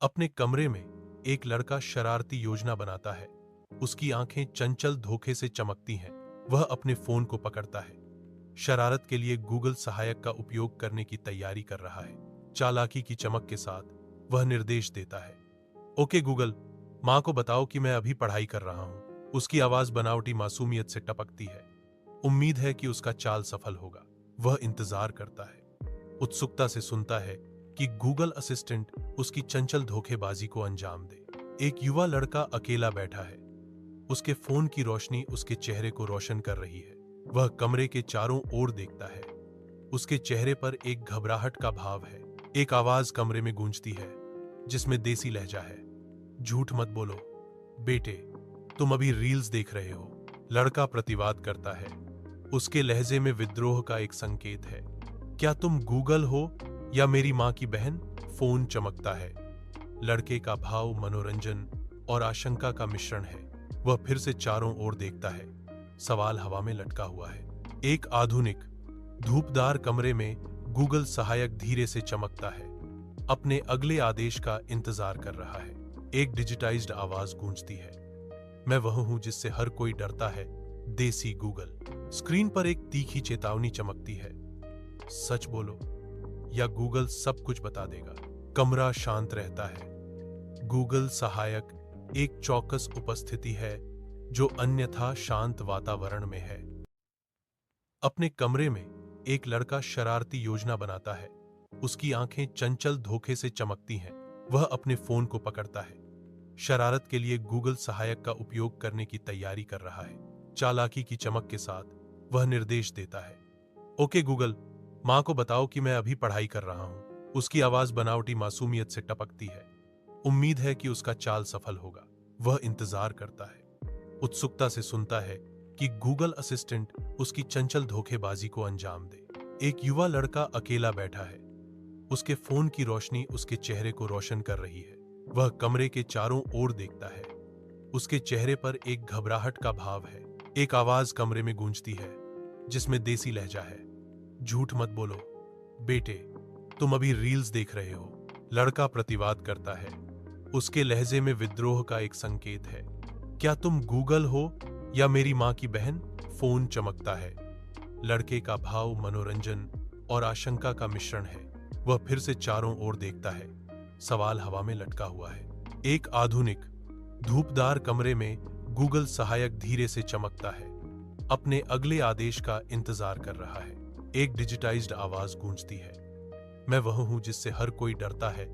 अपने कमरे में एक लड़का शरारती योजना बनाता है। उसकी आंखें चंचल धोखे से चमकती हैं। वह अपने फोन को पकड़ता है। शरारत के लिए गूगल सहायक का उपयोग करने की तैयारी कर रहा है। चालाकी की चमक के साथ वह निर्देश देता है। ओके गूगल, मां को बताओ कि मैं अभी पढ़ाई कर रहा हूं। उसकी आवाज बनावटी मासूमियत से टपकती है। उम्मीद है कि उसका चाल सफल होगा। वह इंतजार करता है, उत्सुकता से सुनता है कि गूगल असिस्टेंट उसकी चंचल धोखेबाजी को अंजाम दे। एक युवा लड़का अकेला बैठा है। उसके फोन की रोशनी उसके चेहरे को रोशन कर रही है। वह कमरे के चारों ओर देखता है। उसके चेहरे पर एक घबराहट का भाव है। एक आवाज कमरे में गूंजती है, जिसमें देसी लहजा है। झूठ मत बोलो बेटे, तुम अभी रील्स देख रहे हो। लड़का प्रतिवाद करता है। उसके लहजे में विद्रोह का एक संकेत है। क्या तुम गूगल हो या मेरी मां की बहन? फोन चमकता है। लड़के का भाव मनोरंजन और आशंका का मिश्रण है। वह फिर से चारों ओर देखता है। सवाल हवा में लटका हुआ है। एक आधुनिक धूपदार कमरे में गूगल सहायक धीरे से चमकता है। अपने अगले आदेश का इंतजार कर रहा है। एक डिजिटाइज्ड आवाज गूंजती है। मैं वह हूं जिससे हर कोई डरता है, देसी गूगल। स्क्रीन पर एक तीखी चेतावनी चमकती है। सच बोलो या गूगल सब कुछ बता देगा। कमरा शांत रहता है। गूगल सहायक एक चौकस उपस्थिति है जो अन्यथा शांत वातावरण में है। अपने कमरे में एक लड़का शरारती योजना बनाता है। उसकी आंखें चंचल धोखे से चमकती हैं। वह अपने फोन को पकड़ता है। शरारत के लिए गूगल सहायक का उपयोग करने की तैयारी कर रहा है। चालाकी की चमक के साथ वह निर्देश देता है। ओके गूगल, मां को बताओ कि मैं अभी पढ़ाई कर रहा हूं। उसकी आवाज बनावटी मासूमियत से टपकती है। उम्मीद है कि उसका चाल सफल होगा। वह इंतजार करता है, उत्सुकता से सुनता है कि गूगल असिस्टेंट उसकी चंचल धोखेबाजी को अंजाम दे। एक युवा लड़का अकेला बैठा है। उसके फोन की रोशनी उसके चेहरे को रोशन कर रही है। वह कमरे के चारों ओर देखता है। उसके चेहरे पर एक घबराहट का भाव है। एक आवाज कमरे में गूंजती है, जिसमें देसी लहजा है। झूठ मत बोलो बेटे, तुम अभी रील्स देख रहे हो। लड़का प्रतिवाद करता है। उसके लहजे में विद्रोह का एक संकेत है। क्या तुम गूगल हो या मेरी मां की बहन? फोन चमकता है। लड़के का भाव मनोरंजन और आशंका का मिश्रण है। वह फिर से चारों ओर देखता है। सवाल हवा में लटका हुआ है। एक आधुनिक धूपदार कमरे में गूगल सहायक धीरे से चमकता है। अपने अगले आदेश का इंतजार कर रहा है। एक डिजिटाइज्ड आवाज गूंजती है। मैं वह हूं जिससे हर कोई डरता है,